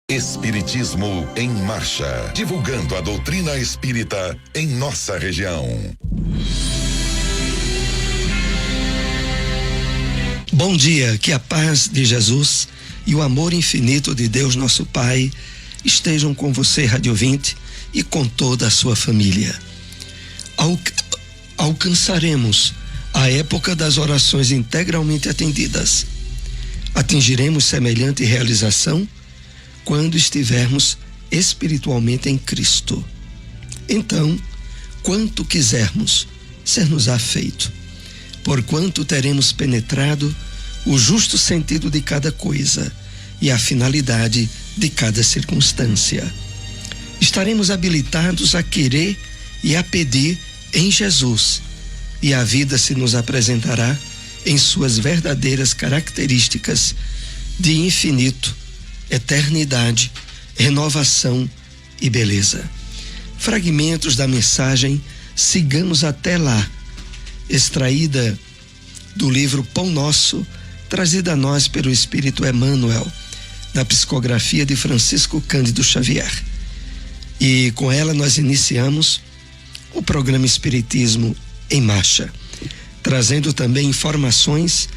Espiritismo em Marcha, divulgando a doutrina espírita em nossa região. Bom dia, que a paz de Jesus e o amor infinito de Deus nosso Pai estejam com você, rádio ouvinte, e com toda a sua família. Alcançaremos a época das orações integralmente atendidas. Atingiremos semelhante realização quando estivermos espiritualmente em Cristo. Então, quanto quisermos, ser-nos-á feito, porquanto teremos penetrado o justo sentido de cada coisa e a finalidade de cada circunstância. Estaremos habilitados a querer e a pedir em Jesus, e a vida se nos apresentará em suas verdadeiras características de infinito, eternidade, renovação e beleza. Fragmentos da mensagem Sigamos até lá, extraída do livro Pão Nosso, trazida a nós pelo Espírito Emmanuel, na psicografia de Francisco Cândido Xavier. E com ela nós iniciamos o programa Espiritismo em Marcha, trazendo também informações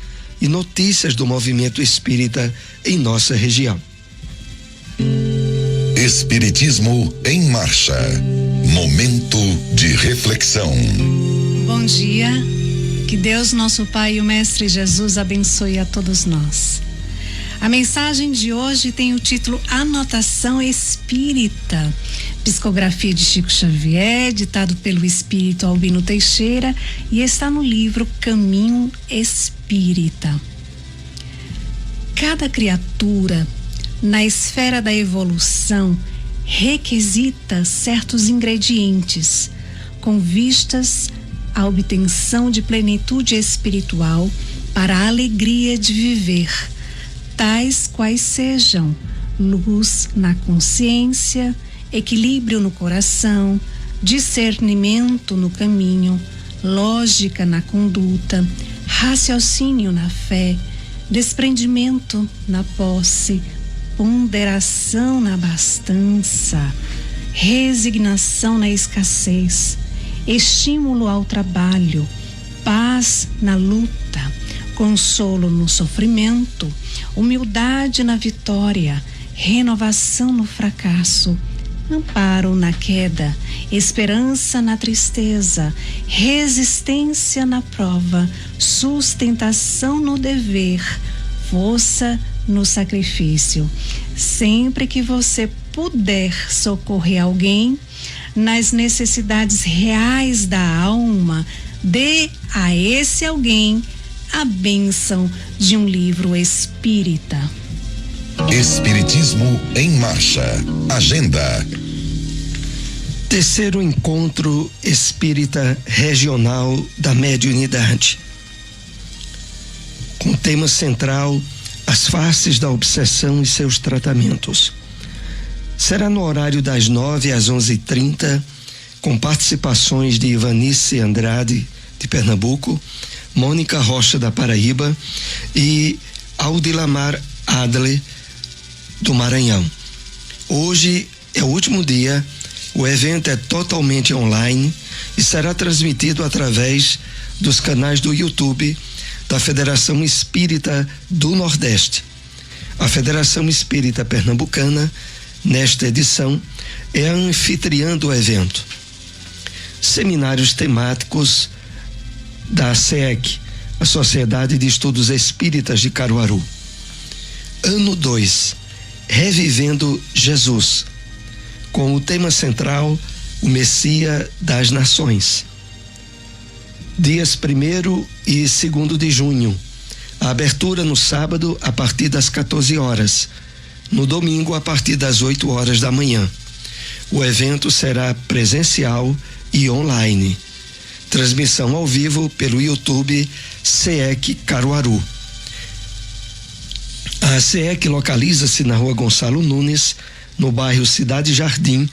e notícias do movimento espírita em nossa região. Espiritismo em Marcha, momento de reflexão. Bom dia, que Deus nosso Pai e o Mestre Jesus abençoe a todos nós. A mensagem de hoje tem o título Anotação Espírita, psicografia de Chico Xavier, ditado pelo Espírito Albino Teixeira, e está no livro Caminho Espírita. Cada criatura na esfera da evolução requisita certos ingredientes com vistas à obtenção de plenitude espiritual para a alegria de viver, tais quais sejam luz na consciência, equilíbrio no coração, discernimento no caminho, lógica na conduta, raciocínio na fé, desprendimento na posse, ponderação na abastança, resignação na escassez, estímulo ao trabalho, paz na luta, consolo no sofrimento, humildade na vitória, renovação no fracasso, amparo na queda, esperança na tristeza, resistência na prova, sustentação no dever, força no sacrifício. Sempre que você puder socorrer alguém nas necessidades reais da alma, dê a esse alguém a bênção de um livro espírita. Espiritismo em Marcha. Agenda. Terceiro encontro espírita regional da mediunidade, com tema central as faces da obsessão e seus tratamentos. Será no horário das 9 às 11h30, com participações de Ivanice Andrade, de Pernambuco, Mônica Rocha, da Paraíba, e Aldilamar Adler, do Maranhão. Hoje é o último dia, o evento é totalmente online e será transmitido através dos canais do YouTube da Federação Espírita do Nordeste. A Federação Espírita Pernambucana, nesta edição, é a anfitriã do evento. Seminários temáticos da SEEC, a Sociedade de Estudos Espíritas de Caruaru. Ano 2, Revivendo Jesus, com o tema central, o Messias das Nações. Dias 1º e 2º de junho. A abertura no sábado a partir das 14 horas. No domingo a partir das 8 horas da manhã. O evento será presencial e online. Transmissão ao vivo pelo YouTube SEEC Caruaru. A SEEC localiza-se na Rua Gonçalo Nunes, no bairro Cidade Jardim,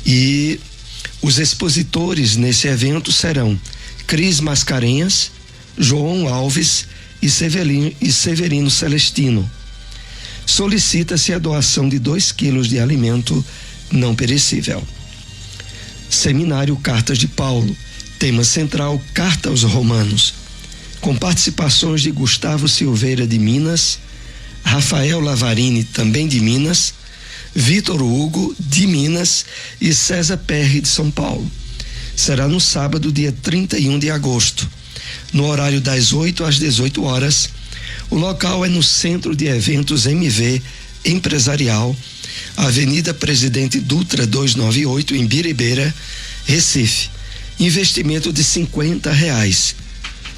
e os expositores nesse evento serão Cris Mascarenhas, João Alves e Severino Celestino. solicita-se a doação de 2 quilos de alimento não perecível. Seminário Cartas de Paulo, tema central Carta aos Romanos, com participações de Gustavo Silveira de Minas, Rafael Lavarini, também de Minas, Vitor Hugo de Minas e César Perry de São Paulo. Será no sábado, dia 31 de agosto, no horário das 8 às 18 horas. O local é no Centro de Eventos MV Empresarial, Avenida Presidente Dutra 298, em Biribeira, Recife. Investimento de R$50.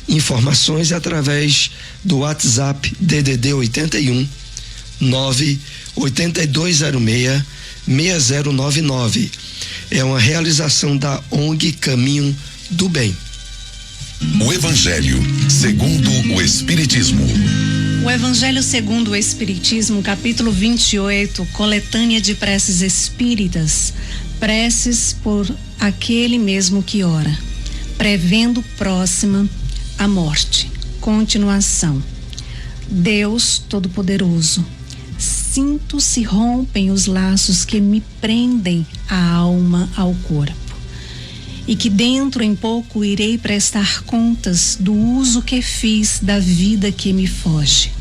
Informações através do WhatsApp DDD 81 98206 6099. É uma realização da ONG Caminho do Bem. O Evangelho segundo o Espiritismo. O Evangelho segundo o Espiritismo, capítulo 28, coletânea de preces espíritas, preces por aquele mesmo que ora, prevendo próxima a morte. Continuação. Deus Todo-Poderoso, sinto se rompem os laços que me prendem a alma ao corpo, e que dentro em pouco irei prestar contas do uso que fiz da vida que me foge.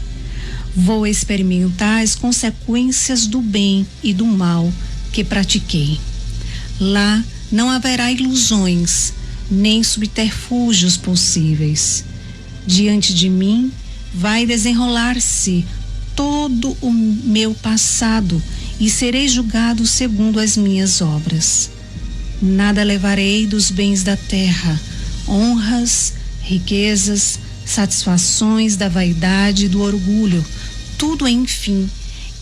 Vou experimentar as consequências do bem e do mal que pratiquei. Lá não haverá ilusões, nem subterfúgios possíveis. Diante de mim vai desenrolar-se todo o meu passado e serei julgado segundo as minhas obras. Nada levarei dos bens da terra, honras, riquezas, satisfações da vaidade e do orgulho. Tudo, enfim,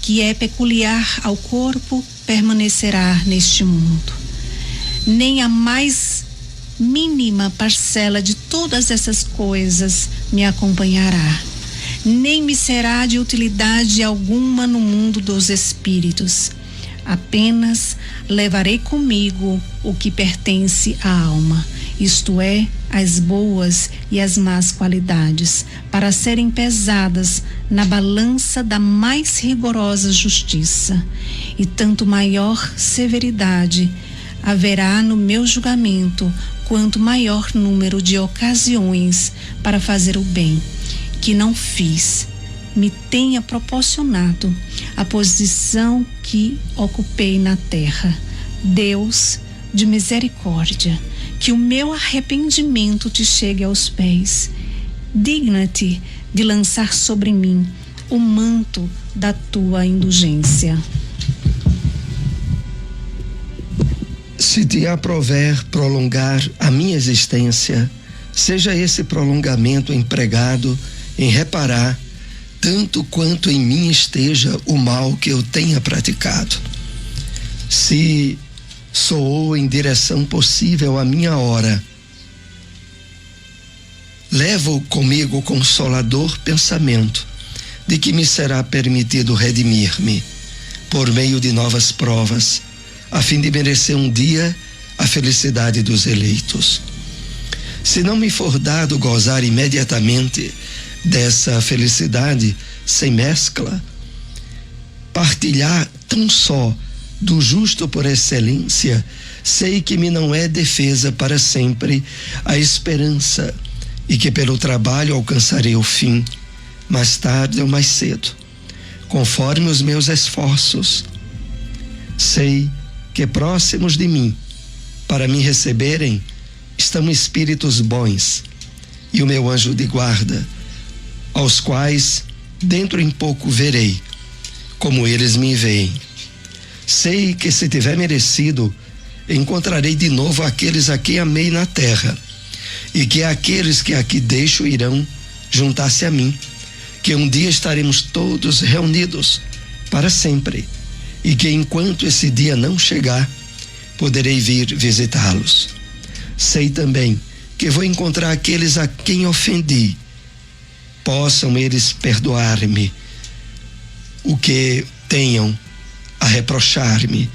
que é peculiar ao corpo permanecerá neste mundo. Nem a mais mínima parcela de todas essas coisas me acompanhará, nem me será de utilidade alguma no mundo dos espíritos. Apenas levarei comigo o que pertence à alma, isto é, as boas e as más qualidades, para serem pesadas na balança da mais rigorosa justiça. E tanto maior severidade haverá no meu julgamento, quanto maior número de ocasiões para fazer o bem, que não fiz, me tenha proporcionado a posição que ocupei na terra. Deus de misericórdia, que o meu arrependimento te chegue aos pés. Digna-te de lançar sobre mim o manto da tua indulgência. Se te aprover prolongar a minha existência, seja esse prolongamento empregado em reparar tanto quanto em mim esteja o mal que eu tenha praticado. Se soou em direção possível a minha hora, levo comigo o consolador pensamento de que me será permitido redimir-me por meio de novas provas, a fim de merecer um dia a felicidade dos eleitos. Se não me for dado gozar imediatamente dessa felicidade sem mescla, partilhar tão só do justo por excelência, sei que me não é defesa para sempre a esperança, e que pelo trabalho alcançarei o fim, mais tarde ou mais cedo, conforme os meus esforços. Sei que próximos de mim, para me receberem, estão espíritos bons e o meu anjo de guarda, aos quais dentro em pouco verei, como eles me veem. Sei que, se tiver merecido, encontrarei de novo aqueles a quem amei na terra, e que aqueles que aqui deixo irão juntar-se a mim, que um dia estaremos todos reunidos para sempre, e que enquanto esse dia não chegar, poderei vir visitá-los. Sei também que vou encontrar aqueles a quem ofendi. Possam eles perdoar-me o que tenham a reprochar-me,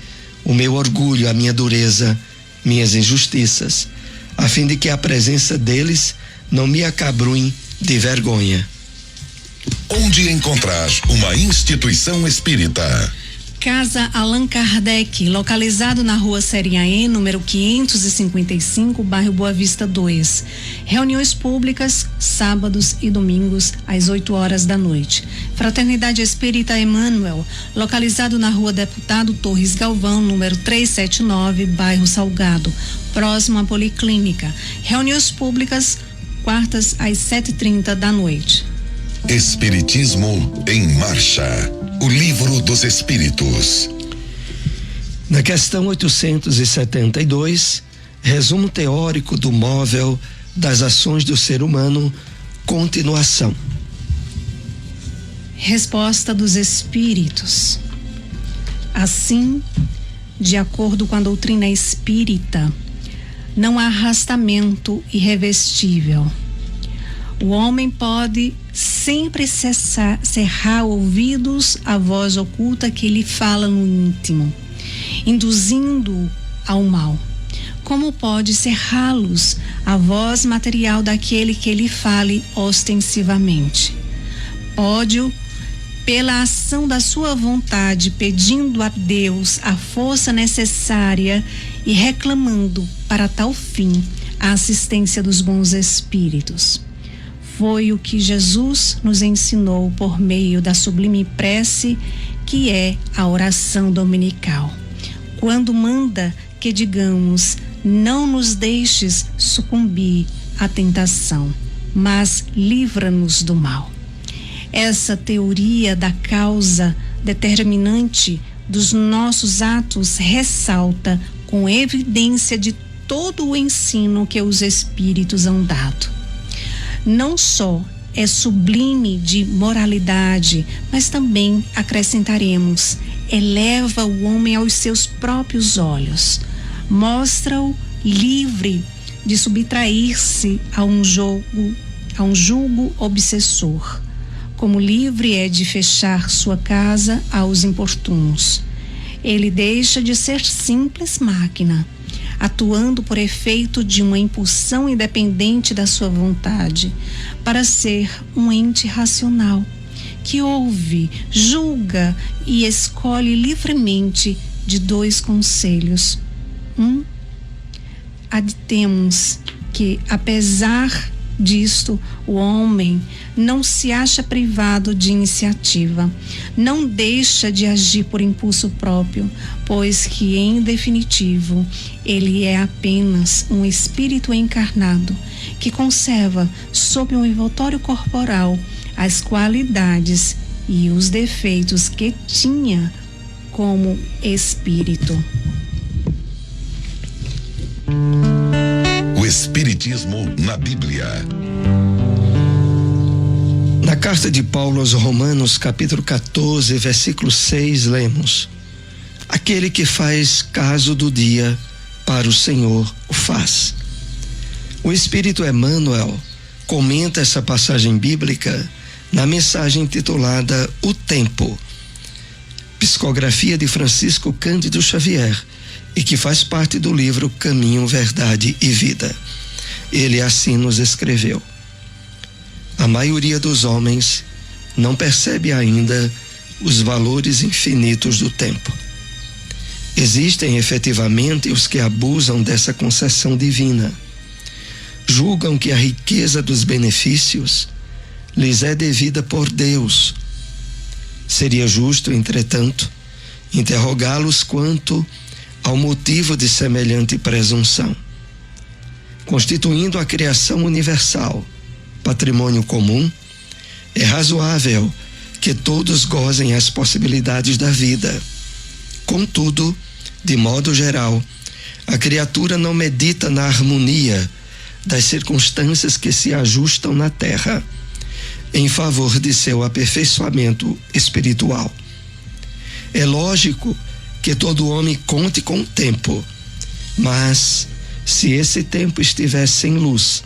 o meu orgulho, a minha dureza, minhas injustiças, a fim de que a presença deles não me acabrunhe de vergonha. Onde encontrar uma instituição espírita? Casa Allan Kardec, localizado na rua Seriaê, número 555, bairro Boa Vista 2. Reuniões públicas, sábados e domingos, às 8 horas da noite. Fraternidade Espírita Emmanuel, localizado na rua Deputado Torres Galvão, número 379, bairro Salgado, próximo à Policlínica. Reuniões públicas, quartas às 7h30 da noite. Espiritismo em Marcha. O Livro dos Espíritos. Na questão 872, resumo teórico do móvel das ações do ser humano, continuação. Resposta dos espíritos. Assim, de acordo com a doutrina espírita, não há arrastamento irrevestível. O homem pode sempre cerrar ouvidos à voz oculta que lhe fala no íntimo, induzindo-o ao mal. Como pode cerrá-los à voz material daquele que lhe fale ostensivamente? Pode-o, pela ação da sua vontade, pedindo a Deus a força necessária e reclamando para tal fim a assistência dos bons espíritos. Foi o que Jesus nos ensinou por meio da sublime prece, que é a oração dominical, quando manda que digamos: não nos deixes sucumbir à tentação, mas livra-nos do mal. Essa teoria da causa determinante dos nossos atos ressalta com evidência de todo o ensino que os espíritos han dado. Não só é sublime de moralidade, mas também, acrescentaremos, eleva o homem aos seus próprios olhos, mostra-o livre de subtrair-se a um jugo obsessor, como livre é de fechar sua casa aos importunos. Ele deixa de ser simples máquina, atuando por efeito de uma impulsão independente da sua vontade, para ser um ente racional, que ouve, julga e escolhe livremente de dois conselhos. Adtemos que, apesar disto, o homem não se acha privado de iniciativa, não deixa de agir por impulso próprio, pois que, em definitivo, ele é apenas um espírito encarnado que conserva sob um envoltório corporal as qualidades e os defeitos que tinha como espírito. O Espiritismo na Bíblia. Na carta de Paulo aos Romanos, capítulo 14, versículo 6, lemos: aquele que faz caso do dia, para o Senhor o faz. O Espírito Emmanuel comenta essa passagem bíblica na mensagem intitulada O Tempo, psicografia de Francisco Cândido Xavier, e que faz parte do livro Caminho, Verdade e Vida. Ele assim nos escreveu: a maioria dos homens não percebe ainda os valores infinitos do tempo. Existem efetivamente os que abusam dessa concessão divina. Julgam que a riqueza dos benefícios lhes é devida por Deus. Seria justo, entretanto, interrogá-los quanto ao motivo de semelhante presunção. Constituindo a criação universal patrimônio comum, é razoável que todos gozem as possibilidades da vida. Contudo, de modo geral, a criatura não medita na harmonia das circunstâncias que se ajustam na terra, em favor de seu aperfeiçoamento espiritual. É lógico que todo homem conte com o tempo, mas se esse tempo estiver sem luz,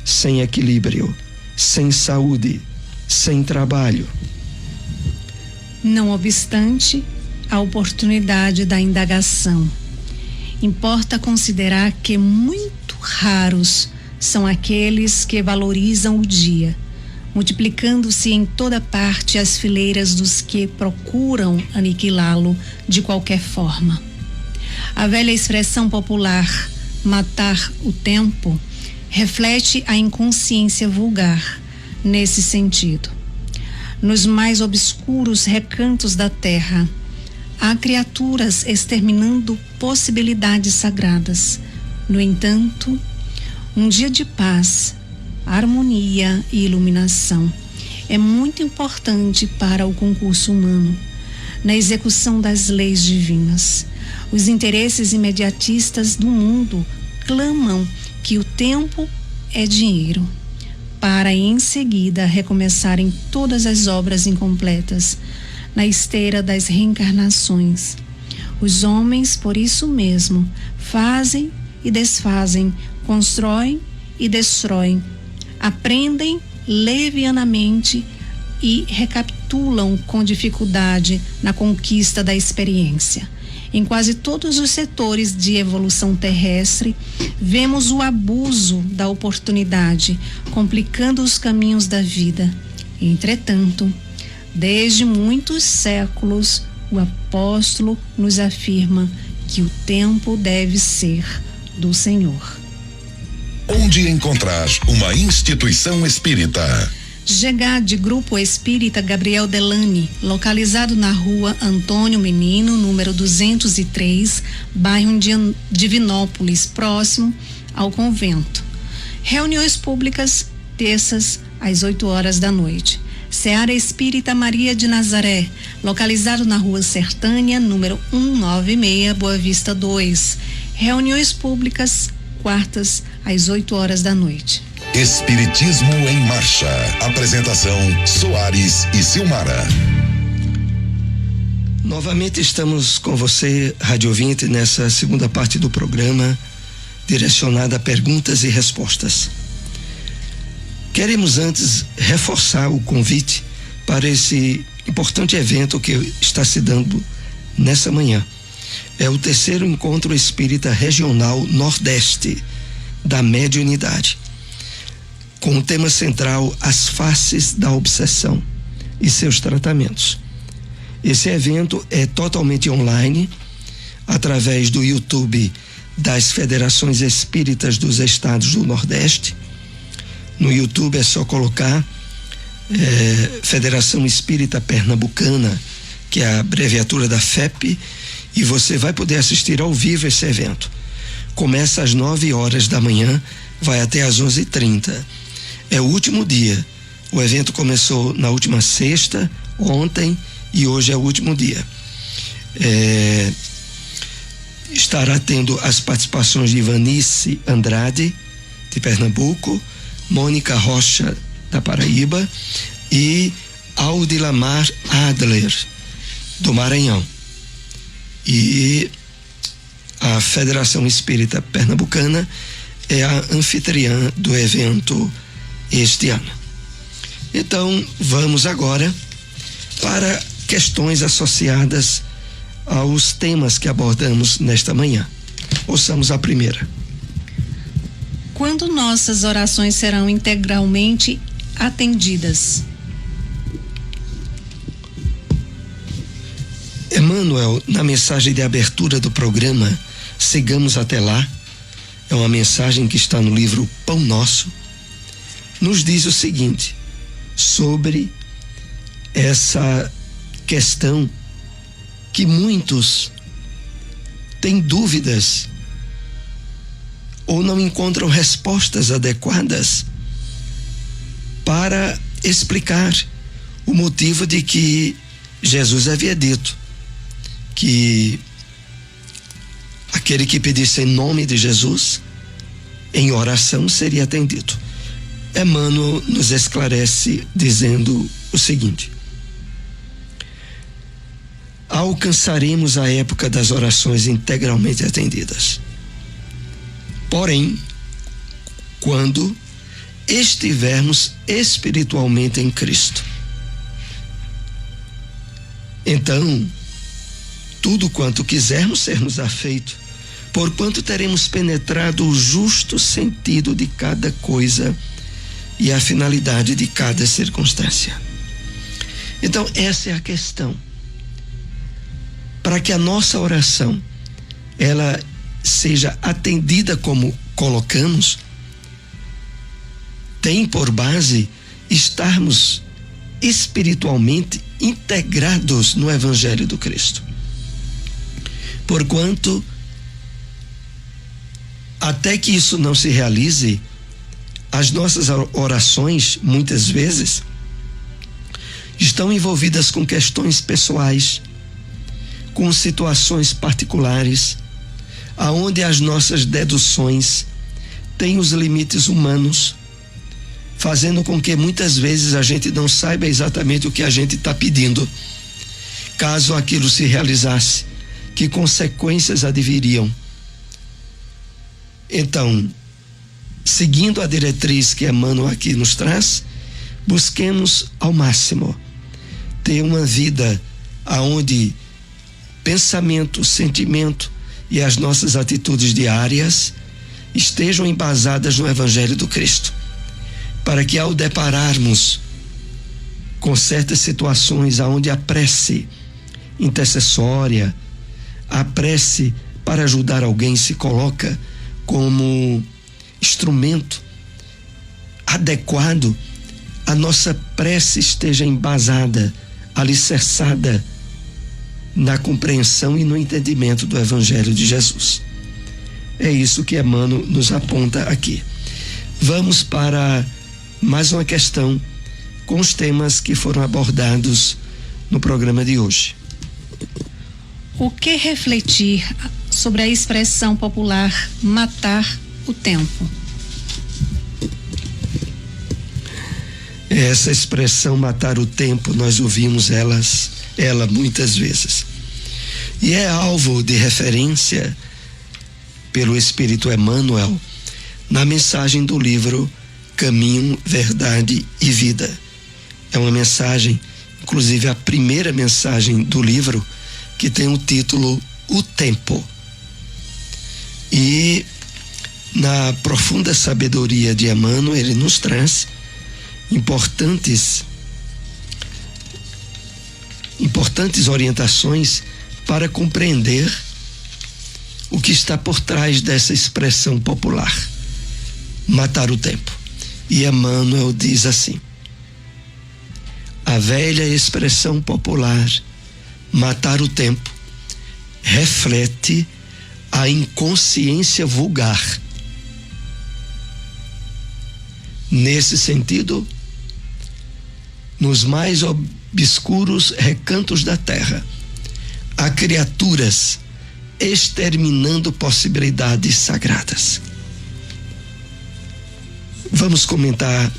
sem equilíbrio, sem saúde, sem trabalho. Não obstante a oportunidade da indagação, importa considerar que muito raros são aqueles que valorizam o dia, multiplicando-se em toda parte as fileiras dos que procuram aniquilá-lo de qualquer forma. A velha expressão popular, matar o tempo, reflete a inconsciência vulgar nesse sentido. Nos mais obscuros recantos da terra, há criaturas exterminando possibilidades sagradas. No entanto, um dia de paz, harmonia e iluminação é muito importante para o concurso humano na execução das leis divinas. Os interesses imediatistas do mundo clamam que o tempo é dinheiro, para em seguida recomeçarem todas as obras incompletas na esteira das reencarnações. Os homens, por isso mesmo, fazem e desfazem, constroem e destroem, aprendem levianamente e recapitulam com dificuldade na conquista da experiência. Em quase todos os setores de evolução terrestre, vemos o abuso da oportunidade, complicando os caminhos da vida. Entretanto, desde muitos séculos, o apóstolo nos afirma que o tempo deve ser do Senhor. Onde encontrar uma instituição espírita? GEGAD, Grupo Espírita Gabriel Delany, localizado na rua Antônio Menino, número 203, bairro Divinópolis, próximo ao convento. Reuniões públicas, terças, às 8 da noite. Seara Espírita Maria de Nazaré, localizado na rua Sertânia, número 196, Boa Vista 2. Reuniões públicas, quartas, às 8 da noite. Espiritismo em Marcha. Apresentação: Soares e Silmara. Novamente estamos com você, rádio ouvinte, nessa segunda parte do programa, direcionada a perguntas e respostas. Queremos antes reforçar o convite para esse importante evento que está se dando nessa manhã. É o 3º Encontro Espírita Regional Nordeste da Mediunidade, com o tema central As Faces da Obsessão e seus tratamentos. Esse evento é totalmente online, através do YouTube das Federações Espíritas dos Estados do Nordeste. No YouTube é só colocar Federação Espírita Pernambucana, que é a abreviatura da FEP, e você vai poder assistir ao vivo esse evento. Começa às 9 da manhã, vai até às 11h30. É o último dia. O evento começou na última sexta, ontem, e hoje é o último dia. Estará tendo as participações de Ivanice Andrade, de Pernambuco, Mônica Rocha, da Paraíba, e Aldilamar Adler, do Maranhão. E a Federação Espírita Pernambucana é a anfitriã do evento este ano. Então, vamos agora para questões associadas aos temas que abordamos nesta manhã. Ouçamos a primeira. Quando nossas orações serão integralmente atendidas? Emmanuel, na mensagem de abertura do programa Sigamos Até Lá, é uma mensagem que está no livro Pão Nosso, nos diz o seguinte sobre essa questão que muitos têm dúvidas ou não encontram respostas adequadas para explicar o motivo de que Jesus havia dito que aquele que pedisse em nome de Jesus, em oração, seria atendido. Emmanuel nos esclarece dizendo o seguinte: alcançaremos a época das orações integralmente atendidas. Porém, quando estivermos espiritualmente em Cristo, então tudo quanto quisermos ser-nos afeito, porquanto teremos penetrado o justo sentido de cada coisa e a finalidade de cada circunstância. Então, essa é a questão. Para que a nossa oração ela seja atendida como colocamos, tem por base estarmos espiritualmente integrados no Evangelho do Cristo. Porquanto, até que isso não se realize, as nossas orações, muitas vezes, estão envolvidas com questões pessoais, com situações particulares, aonde as nossas deduções têm os limites humanos, fazendo com que muitas vezes a gente não saiba exatamente o que a gente está pedindo. Caso aquilo se realizasse, que consequências adviriam? Então, seguindo a diretriz que Emmanuel aqui nos traz, busquemos ao máximo ter uma vida aonde pensamento, sentimento e as nossas atitudes diárias estejam embasadas no Evangelho do Cristo, para que ao depararmos com certas situações aonde a prece intercessória, a prece para ajudar alguém se coloca como instrumento adequado, a nossa prece esteja embasada, alicerçada na compreensão e no entendimento do Evangelho de Jesus. É isso que Emmanuel nos aponta aqui. Vamos para mais uma questão com os temas que foram abordados no programa de hoje. O que refletir sobre a expressão popular matar o tempo? Essa expressão matar o tempo, nós ouvimos ela muitas vezes. E é alvo de referência pelo Espírito Emmanuel na mensagem do livro Caminho, Verdade e Vida. É uma mensagem, inclusive a primeira mensagem do livro, que tem o título O Tempo. E na profunda sabedoria de Emmanuel, ele nos traz importantes orientações para compreender o que está por trás dessa expressão popular, matar o tempo. E Emmanuel diz assim: a velha expressão popular matar o tempo reflete a inconsciência vulgar. Nesse sentido, nos mais obscuros recantos da terra, há criaturas exterminando possibilidades sagradas. Vamos comentar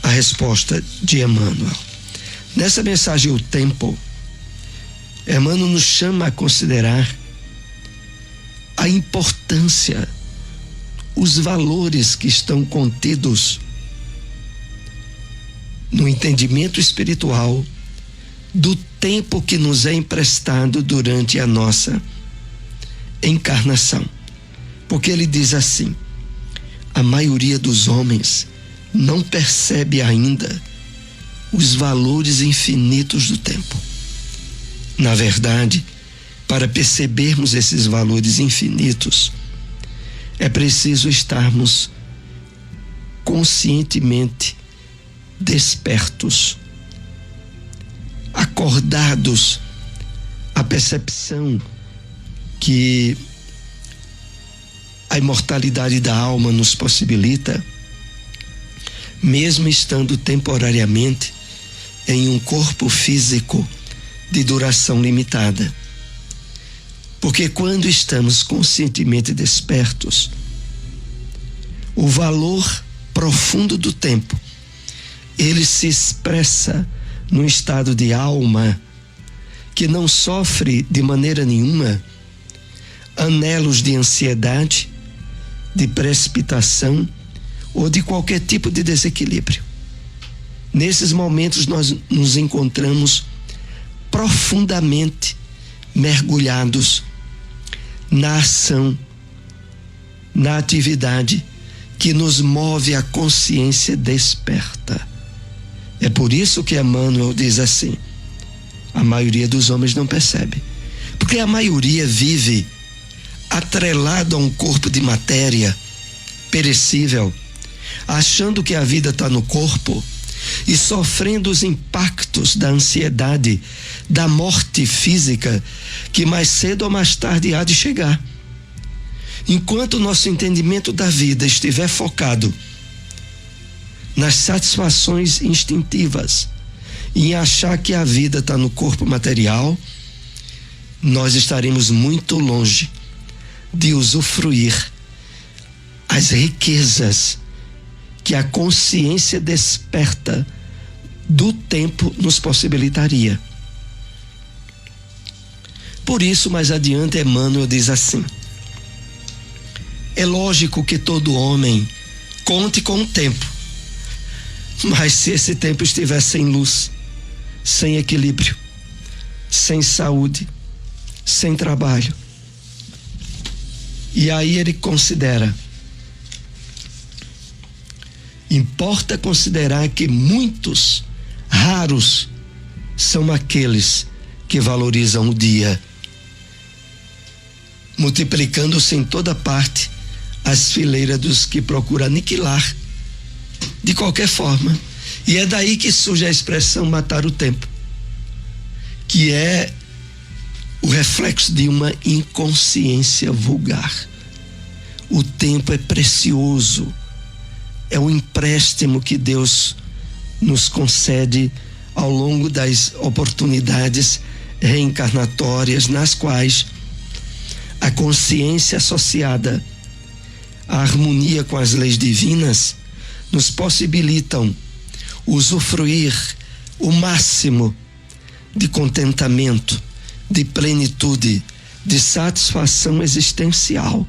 a resposta de Emmanuel. Nessa mensagem, o tempo, Emmanuel nos chama a considerar a importância, os valores que estão contidos no entendimento espiritual do tempo que nos é emprestado durante a nossa encarnação. Porque ele diz assim: a maioria dos homens não percebe ainda os valores infinitos do tempo. Na verdade, para percebermos esses valores infinitos, é preciso estarmos conscientemente despertos, acordados à percepção que a imortalidade da alma nos possibilita, mesmo estando temporariamente em um corpo físico de duração limitada. Porque quando estamos conscientemente despertos, o valor profundo do tempo, ele se expressa num estado de alma que não sofre de maneira nenhuma anelos de ansiedade, de precipitação ou de qualquer tipo de desequilíbrio. Nesses momentos nós nos encontramos profundamente mergulhados na ação, na atividade que nos move a consciência desperta. É por isso que Emmanuel diz assim: a maioria dos homens não percebe, porque a maioria vive atrelado a um corpo de matéria perecível, achando que a vida está no corpo e sofrendo os impactos da ansiedade, da morte física, que mais cedo ou mais tarde há de chegar. Enquanto o nosso entendimento da vida estiver focado nas satisfações instintivas e em achar que a vida está no corpo material, nós estaremos muito longe de usufruir as riquezas que a consciência desperta do tempo nos possibilitaria. Por isso, mais adiante, Emmanuel diz assim: é lógico que todo homem conte com o tempo, mas se esse tempo estiver sem luz, sem equilíbrio, sem saúde, sem trabalho, e aí ele considera: importa considerar que muitos, raros, são aqueles que valorizam o dia, multiplicando-se em toda parte as fileiras dos que procuram aniquilar de qualquer forma. E é daí que surge a expressão matar o tempo, que é o reflexo de uma inconsciência vulgar. O tempo é precioso, é um empréstimo que Deus nos concede ao longo das oportunidades reencarnatórias, nas quais a consciência associada à harmonia com as leis divinas nos possibilitam usufruir o máximo de contentamento, de plenitude, de satisfação existencial,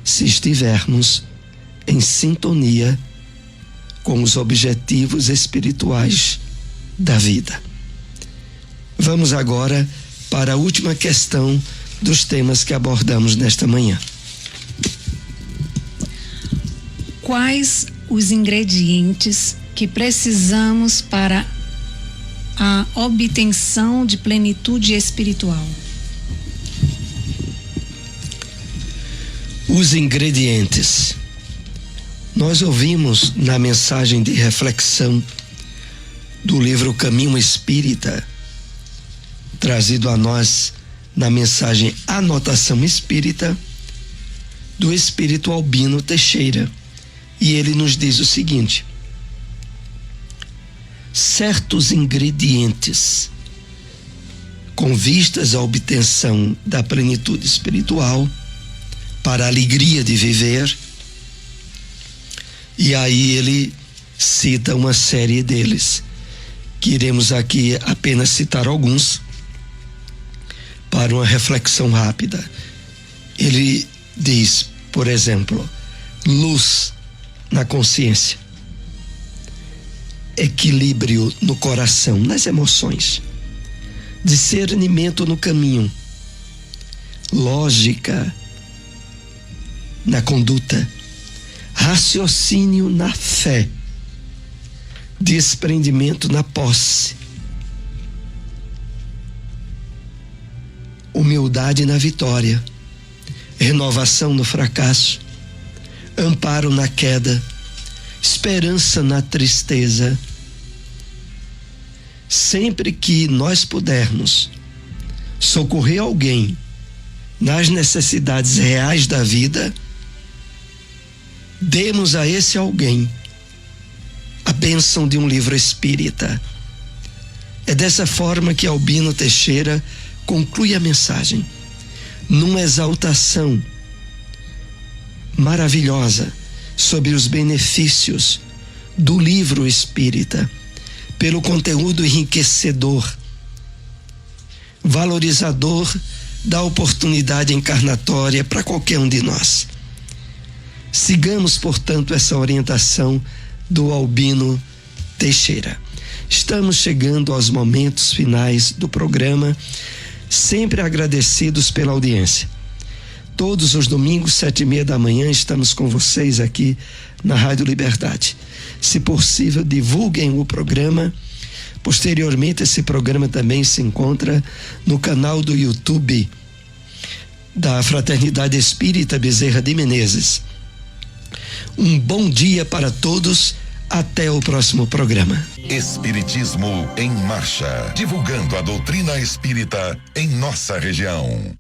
se estivermos em sintonia com os objetivos espirituais da vida. Vamos agora para a última questão dos temas que abordamos nesta manhã. Quais os ingredientes que precisamos para a obtenção de plenitude espiritual? Os ingredientes. Nós ouvimos na mensagem de reflexão do livro Caminho Espírita, trazido a nós na mensagem Anotação Espírita, do espírito Albino Teixeira, e ele nos diz o seguinte: certos ingredientes com vistas à obtenção da plenitude espiritual, para a alegria de viver, e aí ele cita uma série deles, que iremos aqui apenas citar alguns para uma reflexão rápida. Ele diz, por exemplo, luz na consciência, equilíbrio no coração, nas emoções, discernimento no caminho, lógica na conduta, raciocínio na fé, desprendimento na posse, humildade na vitória, renovação no fracasso, amparo na queda, esperança na tristeza. Sempre que nós pudermos socorrer alguém nas necessidades reais da vida, demos a esse alguém a bênção de um livro espírita. É dessa forma que Albino Teixeira conclui a mensagem, numa exaltação maravilhosa sobre os benefícios do livro espírita, pelo conteúdo enriquecedor, valorizador da oportunidade encarnatória para qualquer um de nós. Sigamos, portanto, essa orientação do Albino Teixeira. Estamos chegando aos momentos finais do programa, sempre agradecidos pela audiência. Todos os domingos, 7:30 da manhã, estamos com vocês aqui na Rádio Liberdade. Se possível, divulguem o programa. Posteriormente, esse programa também se encontra no canal do YouTube da Fraternidade Espírita Bezerra de Menezes. Um bom dia para todos. Até o próximo programa. Espiritismo em Marcha. Divulgando a doutrina espírita em nossa região.